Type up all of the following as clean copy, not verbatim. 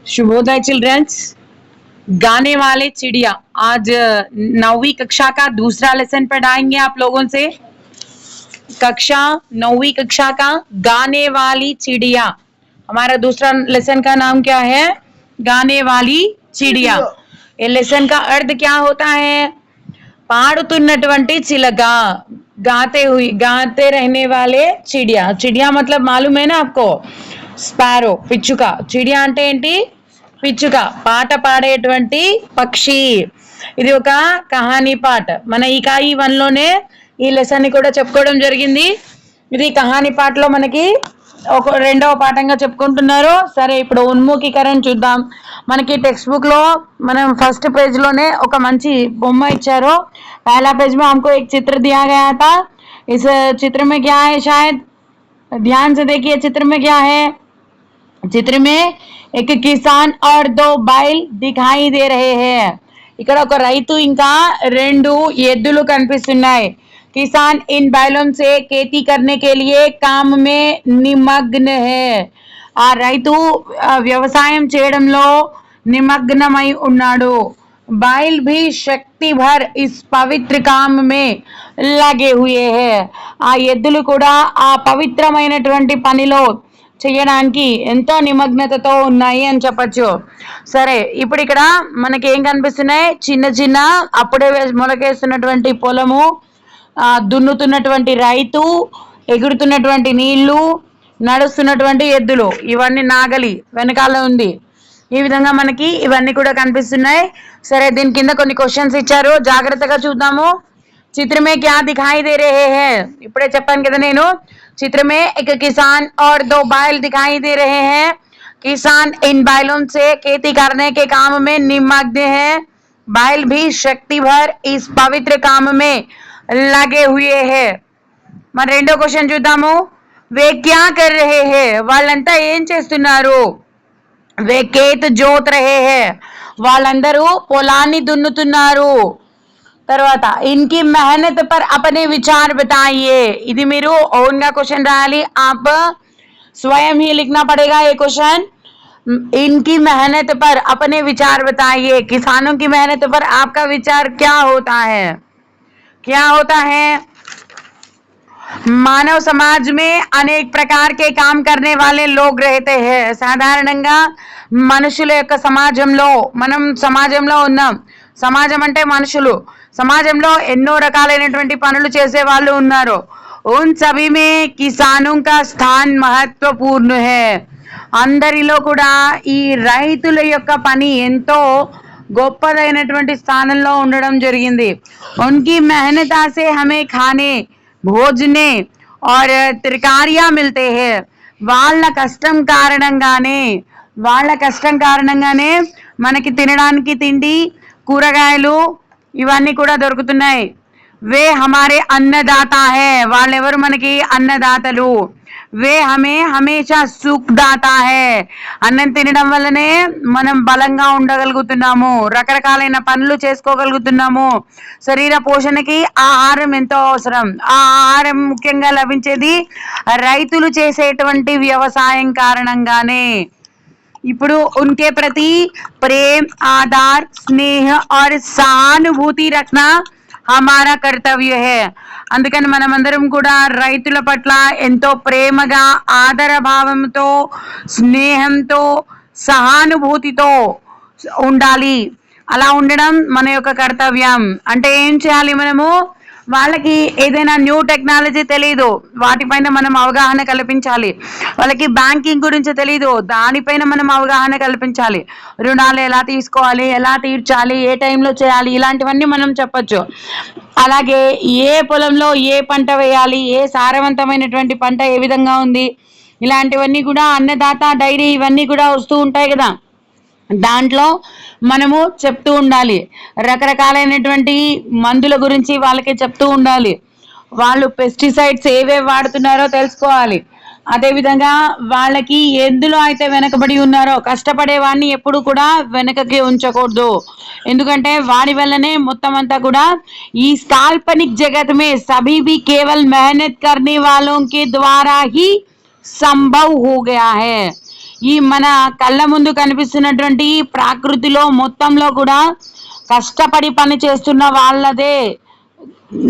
शुभोदय children's. गाने वाले चिड़िया आज 9वीं कक्षा का दूसरा लेसन पढ़ाएंगे आप लोगों से। कक्षा 9वीं कक्षा का गाने वाली चिड़िया। हमारा दूसरा लेसन का नाम क्या है? गाने वाली चिड़िया। ये लेसन का अर्थ क्या होता है? పాడుతున్నటువంటి చిలక, गाते रहने वाले चिड़िया। चिड़िया मतलब मालूम है ना आपको? స్పారో, పిచ్చుక। చిడియా అంటే ఏంటి? పిచ్చుక, పాట పాడేటువంటి పక్షి। ఇది ఒక కహానీ పాట। మన ఇకాయి 1 లోనే ఈ లెసన్ ని కూడా చెప్పుకోవడం జరిగింది। ఇది కహానీ పాటలో మనకి ఒక రెండవ పాఠంగా చెప్పుకుంటున్నారు। సరే, ఇప్పుడు ఉన్ముఖీకరణ చూద్దాం। మనకి టెక్స్ట్ बुक లో మనం फर्स्ट पेज లోనే ఒక మంచి బొమ్మ ఇచ్చారు। पहला पेज में हमको एक चित्र दिया गया था। इस चित्र में क्या है? शायद ध्यान से देखिए, चित्र में क्या है? चित्र में एक किसान और 2 बैल दिखाई दे रहे हैं। ఇక్కడ ఒక రైతు ఇంకా 2 ఎద్దులు కనిపిస్తున్నాయి। किसान इन बैलों से खेती करने के लिए काम में निमग्न है। ఆ రైతు వ్యవసాయం చేయడంలో నిమగ్నమై ఉన్నాడు। बैल भी शक्ति भर इस पवित्र काम में लगे हुए हैं। ఆ ఎద్దులు కూడా ఆ పవిత్రమైనటువంటి పనిలో చేయడానికి ఎంతో నిమగ్నతతో ఉన్నాయి అని చెప్పొచ్చు। సరే, ఇప్పుడు ఇక్కడ మనకి ఏం కనిపిస్తున్నాయి? చిన్న చిన్న అప్పుడే మొలకేస్తున్నటువంటి పొలము, దున్నుతున్నటువంటి రైతు, ఎగురుతున్నటువంటి నీళ్లు, నడుస్తున్నటువంటి ఎద్దులు, ఇవన్నీ నాగలి వెనకాల ఉంది। ఈ విధంగా మనకి ఇవన్నీ కూడా కనిపిస్తున్నాయి। సరే, దీని కింద కొన్ని క్వశ్చన్స్ ఇచ్చారు, జాగ్రత్తగా చూద్దాము। चित्र में क्या दिखाई दे रहे हैं? इपड़े చెప్పాను కదా నేను। चित्र में एक किसान और 2 बैल दिखाई दे रहे हैं। किसान इन बैलों से खेती करने के काम में निमग्न है। बैल भी शक्ति भर इस पवित्र काम में लगे हुए हैं। మరి రెండో క్వశ్చన్ చూద్దాము। वे क्या कर रहे हैं? వాళ్ళంతా ఏం చేస్తున్నారు? वे खेत जोत रहे हैं। వాళ్ళందరూ పొలాన్ని దున్నుతున్నారు। తర్వాత इनकी मेहनत पर अपने विचार बताइए। ఇది మీరు ఓన్ గా క్వశ్చన్ రాయాలి। आप स्वयं ही लिखना पड़ेगा ये क्वेश्चन। इनकी मेहनत पर अपने विचार बताइए। किसानों की मेहनत पर आपका विचार क्या होता है? क्या होता है? मानव समाज में अनेक प्रकार के काम करने वाले लोग रहते हैं। సాధారణంగా మనుషుల యొక్క సమాజంలో, మనం సమాజంలో ఉన్నాం। సమాజం అంటే మనుషులు। సమాజంలో ఎన్నో రకాలైనటువంటి పనులు చేసే వాళ్ళు ఉన్నారు। उन सभी में किसानों का स्थान महत्वपूर्ण है। అందరిలో కూడా ఈ రైతుల యొక్క పని ఎంతో గొప్పదైనటువంటి స్థానంలో ఉండడం జరిగింది। उनकी मेहनत से हमें खाने, భోజనే और तरकारियां मिलते हैं। వాళ్ళ కష్టం కారణంగానే మనకి తినడానికి తిండి, కూరగాయలు ఇవన్నీ కూడా దొరుకుతున్నాయి। వే హమారే అన్నదాత హై। వాళ్ళెవరు? మనకి అన్నదాతలు। వే హమే హమేషా సుఖదాత హై। అన్నం తినడం వల్లనే మనం బలంగా ఉండగలుగుతున్నాము, రకరకాలైన పనులు చేసుకోగలుగుతున్నాము। శరీర పోషణకి ఆహారం ఎంతో అవసరం। ఆ ఆహారం ముఖ్యంగా లభించేది రైతులు చేసేటువంటి వ్యవసాయం కారణంగానే। ఇప్పుడు उनके प्रति प्रेम, आदर, स्नेह और सहानुभूति रखना हमारा कर्तव्य है। అందుకని మనమందరం కూడా రైతుల పట్ల ఎంతో ప్రేమగా, ఆదర భావంతో, స్నేహంతో, సహానుభూతితో ఉండాలి। అలా ఉండడం మన యొక్క కర్తవ్యం। అంటే ఏం చేయాలి? మనము వాళ్ళకి ఏదైనా న్యూ టెక్నాలజీ తెలీదు, వాటిపైన మనం అవగాహన కల్పించాలి। వాళ్ళకి బ్యాంకింగ్ గురించి తెలీదు, దానిపైన మనం అవగాహన కల్పించాలి। రుణాలు ఎలా తీసుకోవాలి, ఎలా తీర్చాలి, ఏ టైంలో చేయాలి, ఇలాంటివన్నీ మనం చెప్పొచ్చు। అలాగే ఏ పొలంలో ఏ పంట వేయాలి, ఏ సారవంతమైనటువంటి పంట ఏ విధంగా ఉంది, ఇలాంటివన్నీ కూడా అన్నదాత డైరీ ఇవన్నీ కూడా వస్తూ ఉంటాయి కదా, దాంట్లో మనము చెప్తూ ఉండాలి। రకరకాలైనటువంటి మందుల గురించి వాళ్ళకి చెప్తూ ఉండాలి। వాళ్ళు పెస్టిసైడ్స్ ఏవేవి వాడుతున్నారో తెలుసుకోవాలి। అదేవిధంగా వాళ్ళకి ఎందులో అయితే వెనకబడి ఉన్నారో, కష్టపడే వాడిని ఎప్పుడు కూడా వెనకకి ఉంచకూడదు। ఎందుకంటే వాడి వల్లనే మొత్తం అంతా కూడా ఈ काल्पनिक जगत में सभी भी केवल मेहनत करने वालों के द्वारा ही संभव हो गया है। ఈ మన కళ్ళ ముందు కనిపిస్తున్నటువంటి ప్రకృతిలో మొత్తంలో కూడా కష్టపడి పని చేస్తున్న వాళ్ళదే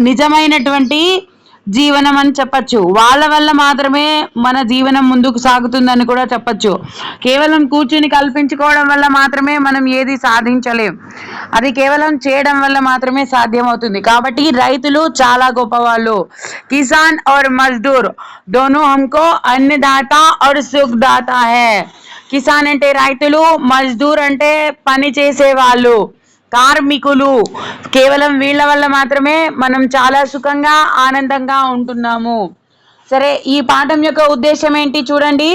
నిజమైనటువంటి జీవనం అని చెప్పచ్చు. వాళ్ళ వల్ల మాత్రమే మన జీవనం ముందుకు సాగుతుందని కూడా చెప్పచ్చు. కేవలం కూర్చుని కల్పించుకోవడం వల్ల మాత్రమే మనం ఏది సాధించలేం. అది కేవలం చేయడం వల్ల మాత్రమే సాధ్యమవుతుంది. కాబట్టి రైతులు చాలా గొప్పవాళ్ళు. కిసాన్ और मजदूर दोनों हमको अन्नदाता और सुखदाता है. కిసాన్ అంటే రైతులు, మజ్దూర్ అంటే పని చేసే వాళ్ళు, కార్మికులు. కేవలం వీళ్ళ వల్ల మాత్రమే మనం చాలా సుఖంగా ఆనందంగా ఉంటున్నాము. సరే, ఈ పాఠం యొక్క ఉద్దేశం ఏంటి చూడండి.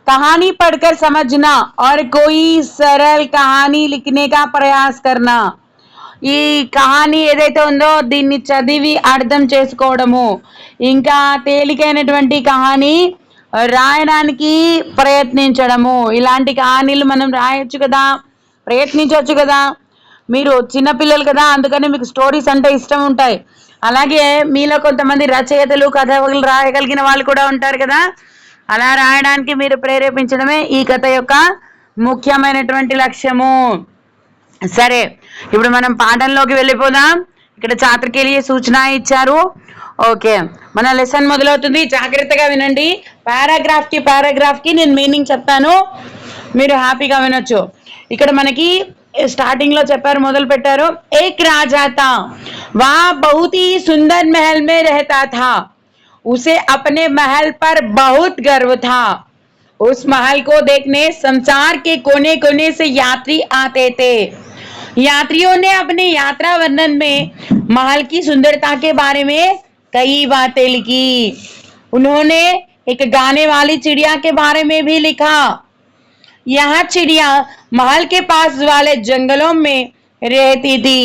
कहानी पढ़कर समझना और कोई सरल कहानी लिखने का प्रयास करना. ఈ కహానీ ఏదైతే ఉందో దీన్ని చదివి అర్థం చేసుకోవడము, ఇంకా తేలికైనటువంటి కహానీ రాయడానికి ప్రయత్నించడము. ఇలాంటి కహానీలు మనం రాయొచ్చు కదా, ప్రయత్నించవచ్చు కదా. మీరు చిన్నపిల్లలు కదా, అందుకని మీకు స్టోరీస్ అంటే ఇష్టం ఉంటాయి. అలాగే మీలో కొంతమంది రచయితలు, కథలు రాయగలిగిన వాళ్ళు కూడా ఉంటారు కదా. అలా రాయడానికి మీరు ప్రేరేపించడమే ఈ కథ యొక్క ముఖ్యమైనటువంటి లక్ష్యము. సరే, ఇప్పుడు మనం పాఠంలోకి వెళ్ళిపోదాం. ఇక్కడ ఛాత్రకేలియే సూచన ఇచ్చారు. ఓకే, మన లెసన్ మొదలవుతుంది. జాగ్రత్తగా వినండి. పారాగ్రాఫ్ కి నేను మీనింగ్ చెప్తాను, మీరు హ్యాపీగా వినొచ్చు. ఇక్కడ మనకి స్టార్టింగ్ లో చెప్పారు, మొదలు పెట్టారు. ఏక్ రాజా థా, వా బహుత్ ही सुंदर महल में रहता था. उसे अपने महल पर बहुत गर्व था. उस महल को देखने संसार के कोने कोने से यात्री आते थे. यात्रियों ने अपने यात्रा वर्णन में महल की सुंदरता के बारे में कई बातें लिखी. उन्होंने एक गाने वाली चिड़िया के बारे में भी लिखा. यह चिड़िया महल के पास वाले जंगलों में रहती थी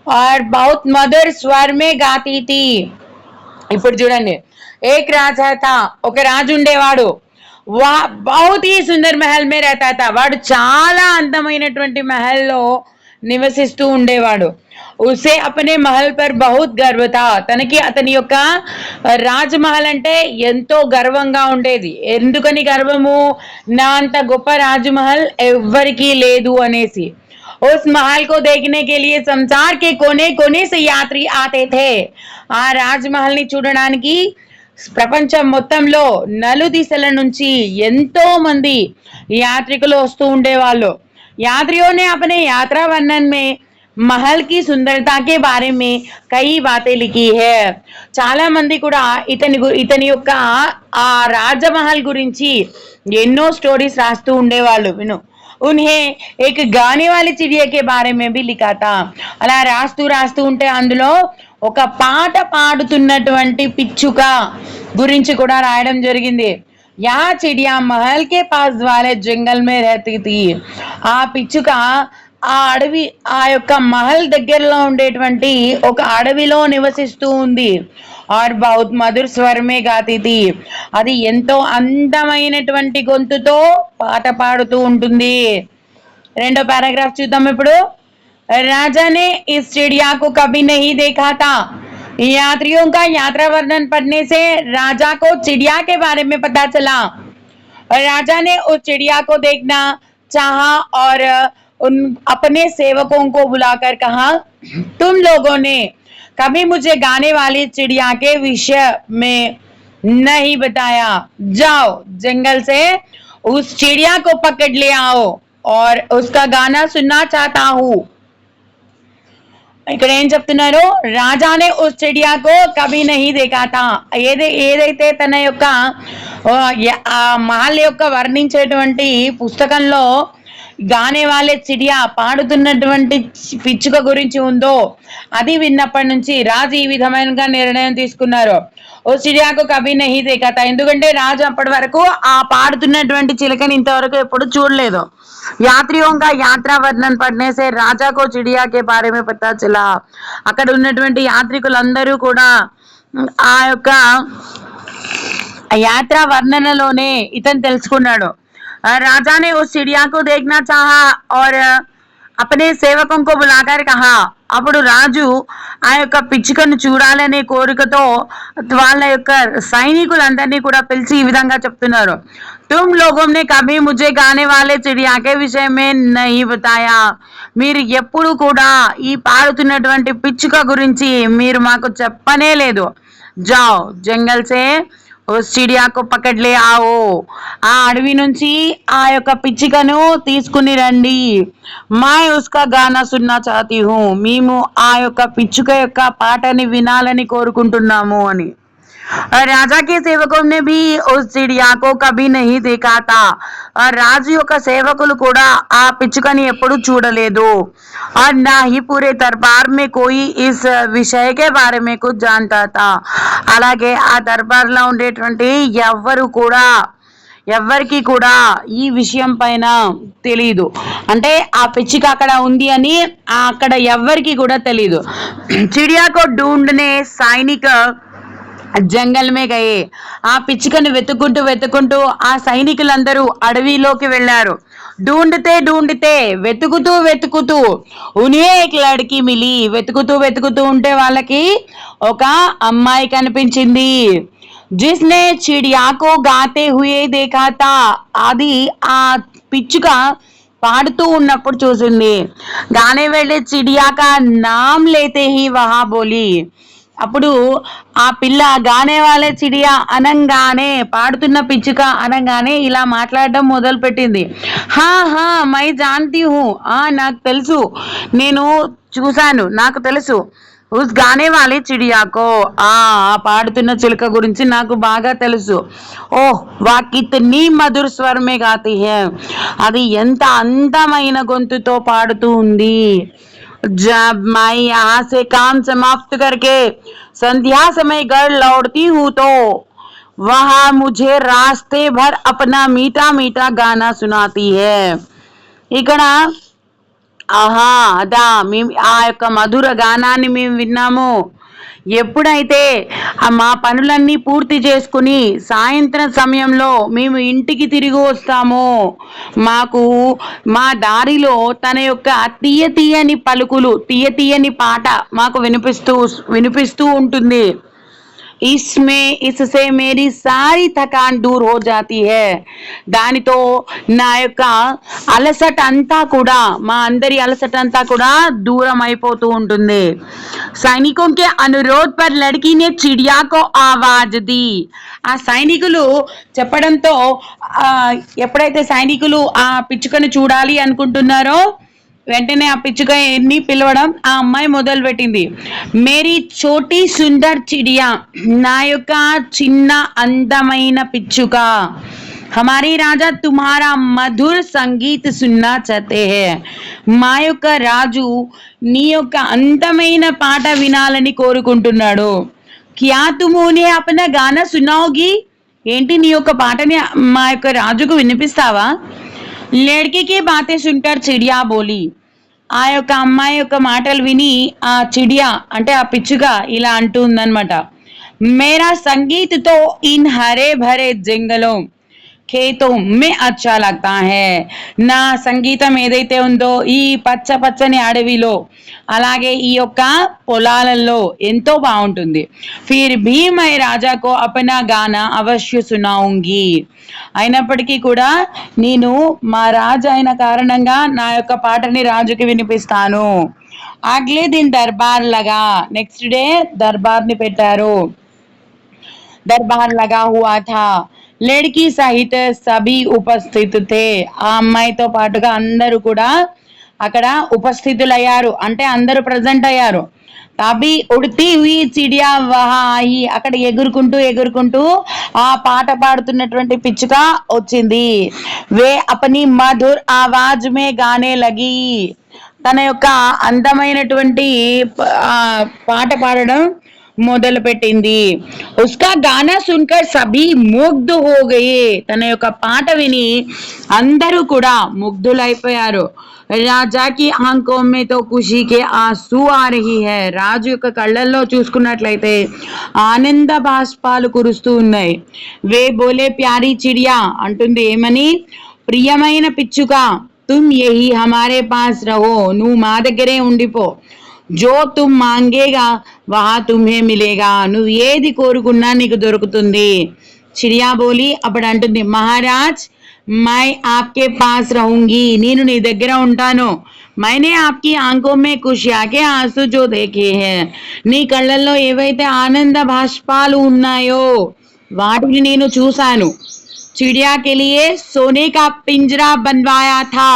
और बहुत मधुर स्वर में गाती थी. ఇప్పుడు చూడండి, ఏక్ రాజా థా, ఒక రాజు ఉండేవాడు. వా బహుత్ హీ సుందర్ మహల్ మే రహతా థా, వాడు చాలా అందమైనటువంటి మహల్లో నివసిస్తూ ఉండేవాడు. ఉసే అపనే మహల్ పర్ బహుత్ గర్వ థా, తనకి అతని యొక్క రాజమహల్ అంటే ఎంతో గర్వంగా ఉండేది. ఎందుకని గర్వము? నా అంత గొప్ప రాజమహల్ ఎవ్వరికీ లేదు అనేసి. उस महल को देखने के लिए संसार के कोने कोने से यात्री आते थे. ఆ రాజమహల్ ని చూడడానికి ప్రపంచం మొత్తంలో నలుదిశల నుంచి ఎంతో మంది యాత్రికులు వస్తూ ఉండేవాళ్ళు. यात्रियों ने अपने यात्रा वर्णन में महल की सुंदरता के बारे में कई बातें लिखी है. చాలా మంది కూడా ఇతని యొక్క ఆ రాజమహల్ గురించి ఎన్నో స్టోరీస్ రాస్తూ ఉండేవాళ్ళు. విను, उन्हें एक गाने वाली चिड़िया के बारे में भी लिखा था. అలా రాస్తూ ఉంటే అందులో ఒక పాట పాడుతున్నటువంటి పిచ్చుక గురించి కూడా రాయడం జరిగింది. యా చిడియా మహల్ కే పాస్ వాలే జంగల్ మే రహతీ థీ. ఆ పిచ్చుక ఆ అడవి, ఆ యొక్క మహల్ దగ్గరలో ఉండేటువంటి ఒక అడవిలో నివసిస్తూ ఉంది. ఆర్ బహుత్ మధుర్ స్వరమే గాతీ థీ, అది ఎంతో అందమైనటువంటి గొంతుతో పాట పాడుతూ ఉంటుంది. రెండో పారాగ్రాఫ్ చూద్దాం ఇప్పుడు. राजा ने इस चिड़िया को कभी नहीं देखा था. यात्रियों का यात्रा वर्णन पढ़ने से राजा को चिड़िया के बारे में पता चला. राजा ने उस चिड़िया को देखना चाहा और उन अपने सेवकों को बुलाकर कहा, तुम लोगों ने कभी मुझे गाने वाली चिड़िया के विषय में नहीं बताया. जाओ जंगल से उस चिड़िया को पकड़ ले आओ और उसका गाना सुनना चाहता हूँ. ఇక్కడ ఏం చెప్తున్నారు? రాజానే ఉస్ చిడియాకో కభీ నహీ దేఖా థా. ఏదైతే తన యొక్క ఆ మహల్ యొక్క వర్ణించేటువంటి పుస్తకంలో గానే వాలే చిడియా, పాడుతున్నటువంటి పిచ్చుక గురించి ఉందో అది విన్నప్పటి నుంచి రాజు ఈ విధమైన నిర్ణయం తీసుకున్నారు. ఓ చిడియాకు కభీ నహీ దేఖా థా, ఎందుకంటే రాజు అప్పటి వరకు ఆ పాడుతున్నటువంటి చిలుకని ఇంతవరకు ఎప్పుడు చూడలేదు. यात्रियों का यात्रा वर्णन पढ़ने से राजा को चिड़िया के बारे में पता चला. అక్కడ ఉన్నటువంటి యాత్రికులందరూ కూడా ఆ యొక్క యాత్రా వర్ణనలోనే ఇతను తెలుసుకున్నాడు. राजा ने उस चिड़िया को देखना चाहा और अपने सेवकों को बुलाकर कहा. అప్పుడు రాజు ఆ యొక్క పిచ్చుకను చూడాలనే కోరికతో వాళ్ళ యొక్క సైనికులందరినీ కూడా పిలిచి ఈ విధంగా చెప్తున్నారు. तुम लोगों ने कभी मुझे गाने वाले चिड़िया के विषय में नहीं बताया. మీరు ఎప్పుడు కూడా ఈ పాడుతున్నటువంటి పిచ్చుక గురించి మీరు మాకు చెప్పనే లేదు. जाओ जंगल से उस चिड़िया को पकड़ ले आओ. ఆ అడవి నుంచి ఆ యొక్క పిచ్చుకను తీసుకుని రండి. मैं उसका गाना सुनना चाहती हूँ. మేము ఆ యొక్క పిచ్చుక యొక్క పాటని వినాలని కోరుకుంటున్నాము అని. और राजा के సేవకులు ने भी उस चिड़िया को कभी नहीं देखा था. और రాజు యొక్క సేవకులు కూడా ఆ పిచ్చుకని ఎప్పుడు చూడలేదు. और ना ही पूरे दरबार में कोई इस विषय के बारे में कुछ जानता था. అలాగే ఆ దర్బార్లో ఉండేటువంటి ఎవ్వరికి కూడా ఈ విషయం పైన తెలీదు. అంటే ఆ పిచ్చుక అక్కడ ఉంది అని అక్కడ ఎవ్వరికి కూడా తెలీదు. चिड़िया को ढूंढने सैनिक జంగల్ మే గయే. ఆ పిచ్చుకను వెతుకుంటూ ఆ సైనికులందరూ అడవిలోకి వెళ్లారు. ढूंढते ढूंढते వెతుకుతూ ఉనే एक लड़की मिली. వెతుకుతూ ఉంటే వాళ్ళకి ఒక అమ్మాయి కనిపించింది. जिसने चिड़िया को गाते हुए देखा था. అది ఆ పిచ్చుక పాడుతూ ఉన్నప్పుడు చూసింది. గానే వెళ్ళే చిడియా కా నామ్ లేతే హీ వహా బోలి. అప్పుడు ఆ పిల్ల గానే వాళ్ళే చిడియా అనంగానే పాడుతున్న పిచ్చుక అనంగానే ఇలా మాట్లాడడం మొదలు పెట్టింది. హా హా మై జాన్తీ హూ. నాకు తెలుసు, నేను చూశాను, నాకు తెలుసు. ఉస్ గానే వాలే చిడియాకో. ఆ పాడుతున్న చిలుక గురించి నాకు బాగా తెలుసు. ఓహ్ వా కితనీ మధుర స్వరమే గాతి హై. అది ఎంత అందమైన గొంతుతో పాడుతూ ఉంది. जब मैं यहाँ से काम समाप्त करके संध्या समय घर लौटती हूँ तो वहाँ मुझे रास्ते भर अपना मीठा मीठा गाना सुनाती है. ఇక్కడ ఆహా అదా మేము ఆ యొక్క మధుర గానాన్ని మేము విన్నాము. ఎప్పుడైతే మా పనులన్నీ పూర్తి చేసుకుని సాయంత్రం సమయంలో మేము ఇంటికి తిరిగి వస్తామో మాకు మా దారిలో తన యొక్క తీయని పలుకులు, తీయని పాట మాకు వినిపిస్తూ ఉంటుంది. इससे मेरी सारी थकान दूर हो जाती है. దానితో నా యొక్క అలసట అంతా కూడా, మా అందరి అలసట అంతా కూడా దూరం అయిపోతూ ఉంటుంది. సైనికోं के अनुरोध पर लड़की ने चिड़िया को आवाज दी. ఆ సైనికులు చెప్పడంతో ఎప్పుడైతే సైనికులు ఆ పిచ్చుకను చూడాలి అనుకుంటున్నారో వెంటనే ఆ పిచ్చుకని పిలవడం ఆ అమ్మాయి మొదలు పెట్టింది. మేరీ చోటీ సుందర్ చిడియా. నా యొక్క చిన్న అందమైన పిచ్చుక. हमारे राजा तुम्हारा मधुर संगीत सुनना चाहते हैं. మా యొక్క రాజు నీ యొక్క అందమైన పాట వినాలని కోరుకుంటున్నాడు. క్యా తుమ్ ఉన్హే అప్నా గానా సునాओगी. ఏంటి నీ యొక్క పాటని మా యొక్క రాజుకు వినిపిస్తావా? లడ్కీ కి బాతే సున్కర్ చిడియా బోలి. ఆ యొక్క అమ్మాయి యొక్క మాటలు విని ఆ చిడియా అంటే ఆ పిచ్చుక ఇలా అంటూ ఉందన్నమాట. మేరా సంగీత్ తో ఇన్ హరే భరే జంగలో ఖేతో మే అచ్చా లగ్తా హై. నా సంగీతం ఏదైతే ఉందో ఈ పచ్చని అడవిలో అలాగే ఈ యొక్క పొలాలలో ఎంతో బాగుంటుంది. ఫిర్ భీ మై రాజాకో అపనా గానా అవశ్య సునాऊंगी. అయినప్పటికీ కూడా నేను మా రాజు అయిన కారణంగా నా యొక్క పాటని రాజుకి వినిపిస్తాను. అగ్లే దిన్ దర్బార్ లగా. నెక్స్ట్ డే దర్బార్ని పెట్టారు. దర్బార్ లగా హువా థా. లడ్కీ సహిత సభీ ఉపస్థిత్ థే. ఆ అమ్మాయితో పాటుగా అందరూ కూడా అక్కడ ఉపస్థితులయ్యారు, అంటే అందరూ ప్రజెంట్ అయ్యారు. తబీ ఉడ్తీ హుయి చిడియా వహా ఆయి. అక్కడ ఎగురుకుంటూ ఆ పాట పాడుతున్నటువంటి పిచ్చుక వచ్చింది. వే అపనీ మధుర్ ఆవాజ్ మే గానే లగి. తన యొక్క అందమైనటువంటి పాట పాడడం మొదలు పెట్టింది. ఉస్కా గానా సున్కర్ సభీ ముగ్ధ హో గయే. తన యొక్క పాట విని అందరూ కూడా ముగ్ధులైపోయారు. రాజాకి ఆంఖో మే తో ఖుషీ కే ఆంసూ ఆ రహీ హై. రాజు యొక్క కళ్ళల్లో చూసుకున్నట్లయితే ఆనంద బాష్పాలు కురుస్తూ ఉన్నాయి. వే బోలే ప్యారీ చిడియా. అంటుంది ఏమని? ప్రియమైన పిచ్చుక, తుమ్ యహీ హమారే పాస్ రహో. నువ్వు మా దగ్గరే ఉండిపో. జో తుమ్ మాంగేగా వహా తుమ్హే మిలేగా. నువ్వు ఏది కోరుకున్నా నీకు దొరుకుతుంది. चिड़िया बोली అప్పుడు అంటుంది మహారాజ్ मैं आपके पास रहूंगी నేను నీ దగ్గర ఉంటాను मैंने आपकी आंखों में खुशिया के आंसू जो देखे हैं నీ కళ్ళల్లో ఏవైతే ఆనంద బాష్పాలు ఉన్నాయో వాటిని నేను చూశాను चिड़िया के लिए सोने का पिंजरा बनवाया था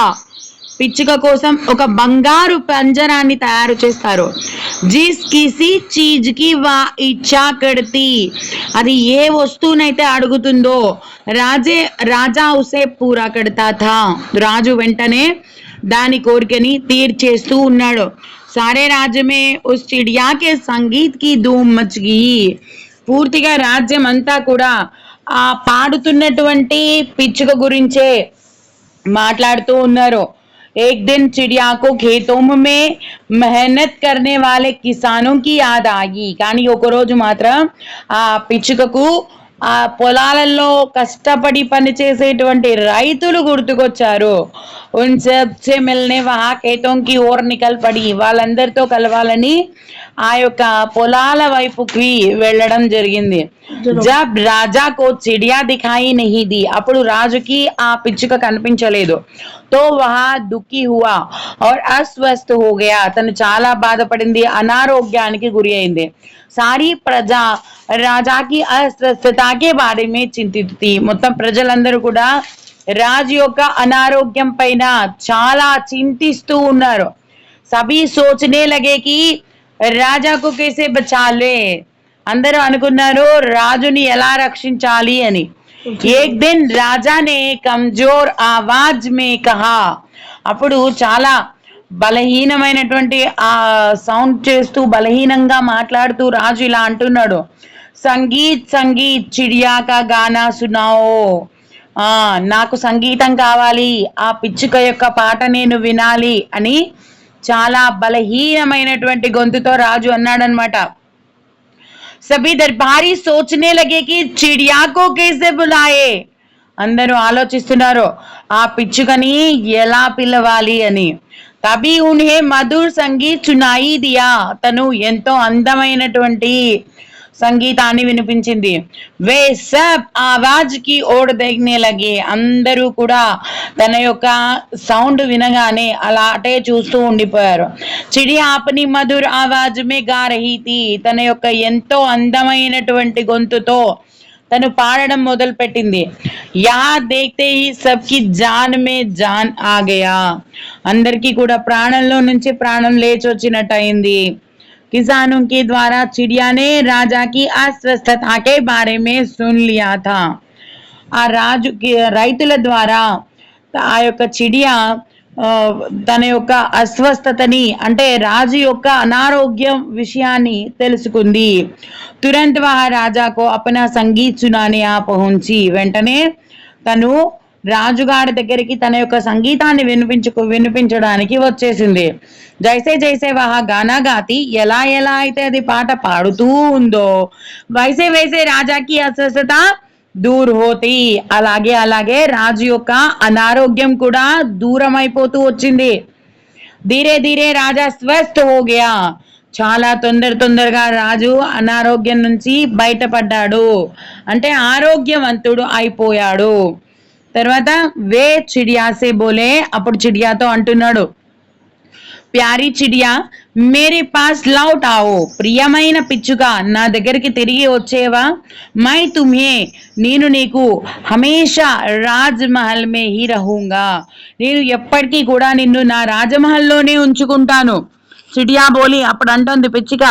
పిచ్చుక కోసం ఒక బంగారు పంజరాన్ని తయారు చేస్తారు जिस किसी चीज की वह इच्छा करती అది ఏ వస్తువునైతే అడుగుతుందో రాజా ఉసే పూరా కడతా థా రాజు వెంటనే దాని కోరికని తీర్చేస్తూ ఉన్నాడు సారే రాజ్య మే ఉస్ చిడియా కే సంగీత్ కి ధూమ్ మచ్ గయి పూర్తిగా రాజ్యం అంతా కూడా ఆ పాడుతున్నటువంటి పిచ్చుక గురించే మాట్లాడుతూ ఉన్నారు एक दिन चिड़िया को खेतों में मेहनत करने वाले किसानों की याद आई కానీ ఒక రోజు మాత్రం ఆ పిచ్చుకకు ఆ పొలాలలో కష్టపడి పని చేసేటువంటి రైతులు గుర్తుకొచ్చారు उन सब से मिलने वहां खेतों की ओर निकल पड़ी వాళ్ళందరితో కలవాలని ఆ యొక్క పొలాల వైపుకి వెళ్ళడం జరిగింది जब राजा को चिड़िया दिखाई नहीं दी అప్పుడు రాజుకి ఆ పిచ్చుక కనిపించలేదు तो वहां दुखी हुआ और अस्वस्थ हो गया తను చాలా బాధపడింది అనారోగ్యానికి గురి అయింది सारी ప్రజా राजा की अस्वस्थता के बारे में चिंतित थी మొత్తం ప్రజలందరూ కూడా రాజు యొక్క అనారోగ్యం పైన చాలా చింతిస్తూ ఉన్నారు సభీ సోచనే లగే కి రాజాకు कैसे बचा ले అందరూ అనుకున్నారు రాజుని ఎలా రక్షించాలి అని एक दिन राजा ने कमजोर आवाज में कहा అప్పుడు చాలా బలహీనమైనటువంటి ఆ సౌండ్ చేస్తూ బలహీనంగా మాట్లాడుతూ రాజు ఇలా అంటున్నాడు సంగీత్ సంగీత్ చిడియా కా గానా సునాओ నాకు సంగీతం కావాలి ఆ పిచ్చుక యొక్క పాట నేను వినాలి అని చాలా బలహీనమైనటువంటి గొంతుతో రాజు అన్నాడనమాట सभी दरबारी सोचने लगे कि चिड़िया को कैसे बुलाए అందరూ ఆలోచిస్తున్నారు ఆ పిచ్చుకని ఎలా పిలవాలి అని తబి ఉన్హే మధుర్ సంగీత్ సునాయి దియా తను ఎంతో అందమైనటువంటి సంగీతాన్ని వినిపించింది వే సబ్ ఆవాజ్ కి ఓర్ దేఖ్నే లగే అందరూ కూడా తన యొక్క సౌండ్ వినగానే అలాటే చూస్తూ ఉండిపోయారు చిడియా అపని మధుర్ ఆవాజ్ మే గా రహీ థీ తన యొక్క ఎంతో అందమైనటువంటి గొంతుతో తను పాడడం మొదలు పెట్టింది యా దేఖ్తే హీ సబ్కి జాన్ మే జాన్ ఆ గయా అందరికీ కూడా ప్రాణంలో నుంచి ప్రాణం లేచి వచ్చినట్టు అయింది किसानों के द्वारा चिड़िया ने राजा की अस्वस्थता के बारे में सुन लिया था ఆ రాజు రైతుల ద్వారా ఆ యొక్క చిడియా తన యొక్క అస్వస్థతని అంటే రాజు యొక్క అనారోగ్యం విషయాన్ని తెలుసుకుంది తురంత్ వహ రాజాకు అపనా సంగీత్ సునానే ఆ పహుంచి వెంటనే తను రాజుగారి దగ్గరికి తన యొక్క సంగీతాన్ని వినిపించడానికి వచ్చేసింది జైసే జైసే వహ గానా గాతి ఎలా ఎలా అయితే అది పాట పాడుతూ ఉందో వైసే వైసే రాజాకి అస్వస్థత దూర్ హోతి అలాగే అలాగే రాజు యొక్క అనారోగ్యం కూడా దూరం అయిపోతూ వచ్చింది ధీరే ధీరే రాజా స్వస్థ హో గయా చాలా తొందరగా రాజు అనారోగ్యం నుంచి బయటపడ్డాడు అంటే ఆరోగ్యవంతుడు అయిపోయాడు తర్వాత వే చిడియా సే బోలే అప్పుడు చిడియాతో అంటున్నాడు ప్యారీ చిడియా మేరే పాస్ లౌట్ आओ ప్రియమైన పిచ్చుక నా దగ్గరికి తిరిగి వచ్చేవా మై తుమ్హే నేను నీకు హమేషా రాజ్ మహల్ మే హీ రహూంగా నేను ఎప్పటికీ కూడా నిన్ను నా రాజమహల్లోనే ఉంచుకుంటాను చిడియా బోలి అప్పుడు అంటోంది పిచ్చుక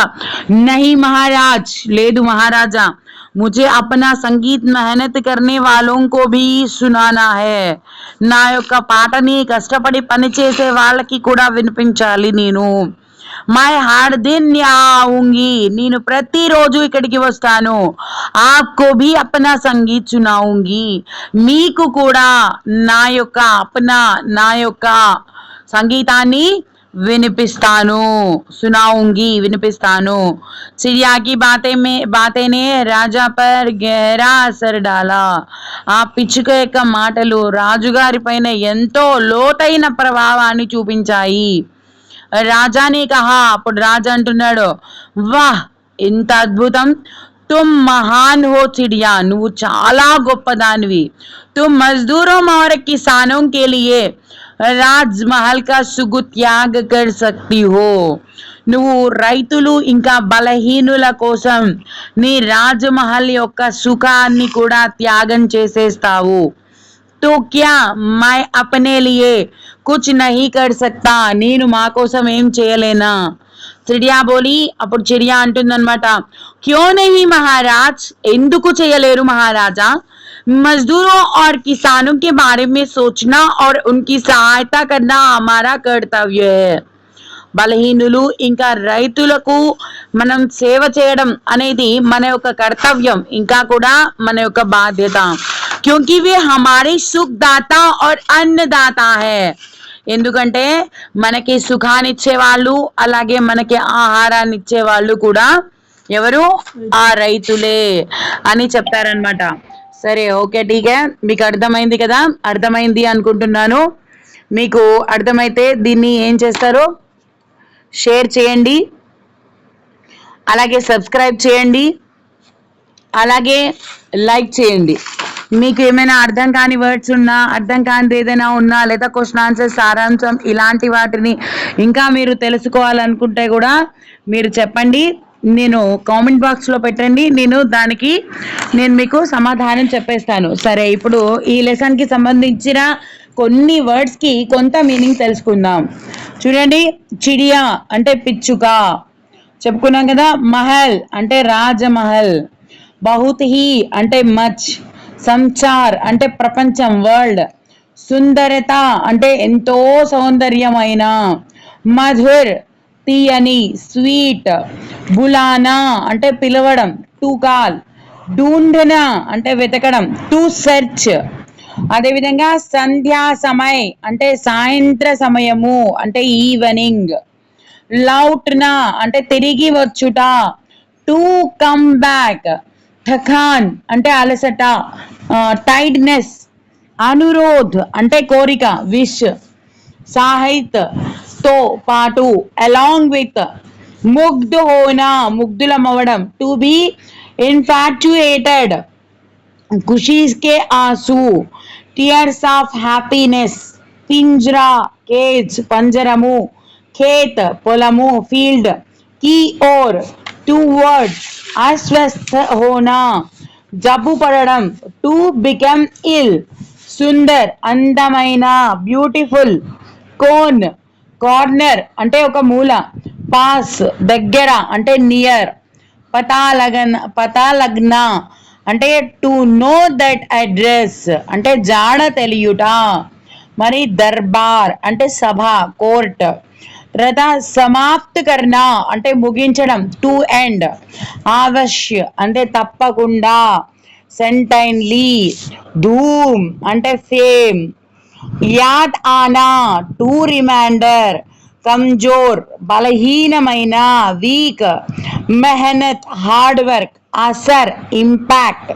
నహీ మహారాజ్ లేదు మహారాజా मुझे अपना संगीत मेहनत करने वालों को भी सुनाना है నా యొక్క పాటని కష్టపడి పని చేసే వాళ్ళకి కూడా వినిపించాలి నేను मैं हर दिन यहाँ आऊंगी నేను ప్రతిరోజు ఇక్కడికి వస్తాను आपको भी अपना संगीत सुनाऊंगी మీకు కూడా నా యొక్క సంగీతాన్ని వినిపిస్తాను సునాऊंगी వినిపిస్తాను चिड़िया की बातें ने రాజా పర్ గహరా అసర్ డాలా ఆ పిచ్చుక యొక్క మాటలు రాజుగారి పైన ఎంతో లోతైన ప్రభావాన్ని చూపించాయి రాజానే కహా అప్పుడు రాజా అంటున్నాడు వాహ్ ఎంత అద్భుతం तुम महान हो चिड़िया, నువ్వు చాలా గొప్పదానివి. तुम मजदूरों और किसानों के लिए రాజ్మహల్ का सुगु त्याग कर सकती हो. నువ్వు రైతులు ఇంకా బలహీనుల కోసం నీ రాజమహల్ యొక్క సుఖాన్ని కూడా త్యాగం చేసేస్తావు. तो क्या मैं अपने लिए कुछ नहीं कर सकता, నేను మా కోసం ఏం చేయలేనా. చిడియా బోలి, అప్పుడు చిడియా అంటుందన్నమాట, క్యో నహీ మహారాజ్, ఎందుకు చేయలేరు మహారాజా. मजदूरों और किसानों के बारे में सोचना और उनकी सहायता करना हमारा कर्तव्य है. బలహీనులు ఇంకా రైతులకు మనం సేవ చేయడం అనేది మన యొక్క కర్తవ్యం, ఇంకా కూడా మన యొక్క బాధ్యత. క్యోంకి వే హమారే సుఖదాతా और अन्नदाता है, ఎందుకంటే మనకి సుఖాన్ని ఇచ్చే వాళ్ళు అలాగే మనకి ఆహారాన్ని ఇచ్చే వాళ్ళు కూడా ఎవరు, ఆ రైతులే అని చెప్తారనమాట. సరే, ఓకే, ఠీకే, మీకు అర్థమైంది కదా. అర్థమైంది అనుకుంటున్నాను. మీకు అర్థమైతే దీన్ని ఏం చేస్తారు, షేర్ చేయండి, అలాగే సబ్స్క్రైబ్ చేయండి, అలాగే లైక్ చేయండి. మీకు ఏమైనా అర్థం కాని వర్డ్స్ ఉన్నా, అర్థం కానిది ఏదైనా ఉన్నా, లేదా క్వశ్చన్ ఆన్సర్ సారాంశం ఇలాంటి వాటిని ఇంకా మీరు తెలుసుకోవాలనుకుంటే కూడా మీరు చెప్పండి, నేను కామెంట్ బాక్స్లో పెట్టండి, నేను మీకు సమాధానం చెప్పేస్తాను. సరే, ఇప్పుడు ఈ లెసన్కి సంబంధించిన కొన్ని వర్డ్స్కి కొంత మీనింగ్ తెలుసుకుందాం. చూడండి, చిడియా అంటే పిచ్చుక చెప్పుకున్నాం కదా, మహల్ అంటే రాజమహల్, బహుత్ హీ అంటే మచ్, సంచార్ అంటే ప్రపంచం వరల్డ్, సుందరత అంటే ఎంతో సౌందర్యమైన, మధుర్ తీయని స్వీట్, బులానా అంటే పిలవడం టు కాల్, ఢూంఢనా అంటే వెతకడం టు సెర్చ్. అదేవిధంగా సంధ్యా సమయ్ అంటే సాయంత్ర సమయము అంటే ఈవెనింగ్, లౌట్నా అంటే తిరిగి వచ్చుట, టు కమ్ బ్యాక్, థకాన్ అంటే అలసట, టైడ్నెస్, అనురోధ్ అంటే కోరిక విష్, సాహిత్ తో పాటు, అలాంగ్ విత్, ముగ్ధ్ హోనా ముగ్ధులమవడం, టు బి ఇన్ఫాట్యుయేటెడ్, ఖుషీ కే ఆంసూ, టీయర్స్ ఆఫ్ హ్యాపీనెస్, పింజరా కేజ్ పంజరము, खेत పొలము ఫీల్డ్, की ओर टूवर्ड्स अस्वस्थ होना జబ్బు పడడం, టు బికమ్ ఇల్, సుందర్ అందమైన బ్యూటిఫుల్, కోన్ కార్నర్ అంటే ఒక మూల, పాస్ దగ్గర అంటే నియర్, పతాలగ్న అంటే టు నో దట్ అడ్రస్ అంటే జాడ తెలియుట, మరి దర్బార్ అంటే సభ కోర్ట్, రథ సమాప్త్ కర్ణ అంటే ముగించడం టు ఎండ్, అవశ్య అంటే తప్పకుండా, సెంటైన్లీ, ధూమ్ అంటే ఫేమ్, యాద్ ఆనా టు రిమైండర్, కమ్జోర్ బలహీనమైన వీక్, మెహనత్ హార్డ్ వర్క్, అసర్ ఇంపాక్ట్,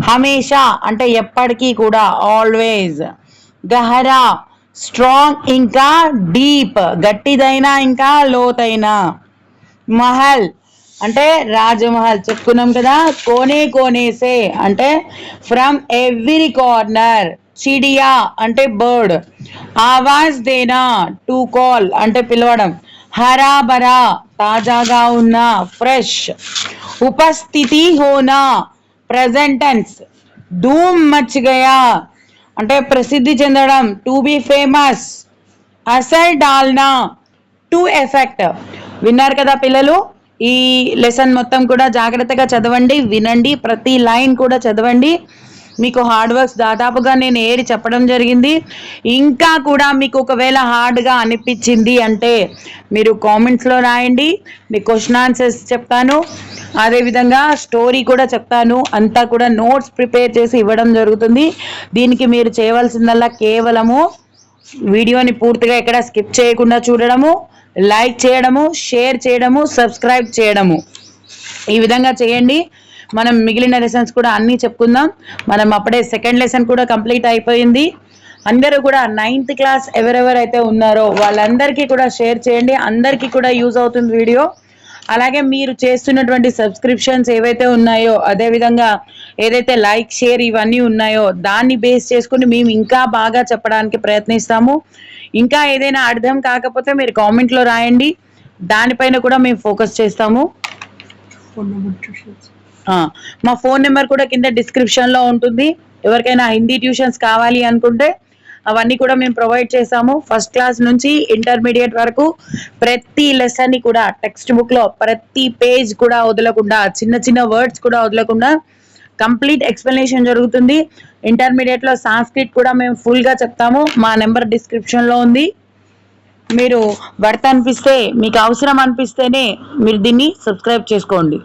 హమేషా అంటే ఎప్పటికీ కూడా ఆల్వేజ్, గహరా స్ట్రాంగ్ ఇంకా డీప్ గట్టిదైన ఇంకా లోతైన, మహల్ అంటే రాజమహల్ చెప్పుకున్నాం కదా, కోనే కోనేసే అంటే ఫ్రమ్ ఎవ్రీ కార్నర్, చిడియా అంటే బర్డ్, ఆవాజ్ దేనా టు కాల్ అంటే పిలవడం, హరా భరా తాజాగా ఉన్న ఫ్రెష్, ఉపస్థితి హోనా ప్రెజెంట్ టెన్స్, ధూమ్ మచ్ గయా అంటే ప్రసిద్ధి చెందడం టు బి ఫేమస్, అసర్ డాల్నా టు ఎఫెక్ట్. విన్నారు కదా పిల్లలు, ఈ లెసన్ మొత్తం కూడా జాగ్రత్తగా చదవండి, వినండి, ప్రతి లైన్ కూడా చదవండి. మీకు హార్డ్ వర్క్స్ దాదాపుగా నేను ఏరి చెప్పడం జరిగింది. ఇంకా కూడా మీకు ఒకవేళ హార్డ్గా అనిపించింది అంటే మీరు కామెంట్స్లో రాయండి, మీ క్వశ్చన్ ఆన్సర్స్ చెప్తాను, అదేవిధంగా స్టోరీ కూడా చెప్తాను. అంతా కూడా నోట్స్ ప్రిపేర్ చేసి ఇవ్వడం జరుగుతుంది. దీనికి మీరు చేయవలసిందల్లా కేవలము వీడియోని పూర్తిగా ఎక్కడ స్కిప్ చేయకుండా చూడడము, లైక్ చేయడము, షేర్ చేయడము, సబ్స్క్రైబ్ చేయడము, ఈ విధంగా చేయండి. మనం మిగిలిన లెసన్స్ కూడా అన్నీ చెప్పుకుందాం. మనం అప్పుడే సెకండ్ లెసన్ కూడా కంప్లీట్ అయిపోయింది. అందరూ కూడా 9th క్లాస్ ఎవరెవరైతే ఉన్నారో వాళ్ళందరికీ కూడా షేర్ చేయండి, అందరికీ కూడా యూజ్ అవుతుంది వీడియో. అలాగే మీరు చేస్తున్నటువంటి సబ్స్క్రిప్షన్స్ ఏవైతే ఉన్నాయో, అదేవిధంగా ఏదైతే లైక్, షేర్ ఇవన్నీ ఉన్నాయో దాన్ని బేస్ చేసుకొని మేము ఇంకా బాగా చెప్పడానికి ప్రయత్నిస్తాము. ఇంకా ఏదైనా అర్థం కాకపోతే మీరు కామెంట్లో రాయండి, దానిపైన కూడా మేము ఫోకస్ చేస్తాము. మా ఫోన్ నెంబర్ కూడా కింద డిస్క్రిప్షన్లో ఉంటుంది. ఎవరికైనా హిందీ ట్యూషన్స్ కావాలి అనుకుంటే అవన్నీ కూడా మేము ప్రొవైడ్ చేసాము. ఫస్ట్ క్లాస్ నుంచి ఇంటర్మీడియట్ వరకు ప్రతి లెసన్ని కూడా టెక్స్ట్ బుక్లో ప్రతి పేజ్ కూడా వదలకుండా, చిన్న చిన్న వర్డ్స్ కూడా వదలకుండా కంప్లీట్ ఎక్స్ప్లెనేషన్ జరుగుతుంది. ఇంటర్మీడియట్లో సాంస్క్రిట్ కూడా మేము ఫుల్గా చెప్తాము. మా నెంబర్ డిస్క్రిప్షన్లో ఉంది. మీరు వర్త్ అనిపిస్తే, మీకు అవసరం అనిపిస్తేనే మీరు దీన్ని సబ్స్క్రైబ్ చేసుకోండి.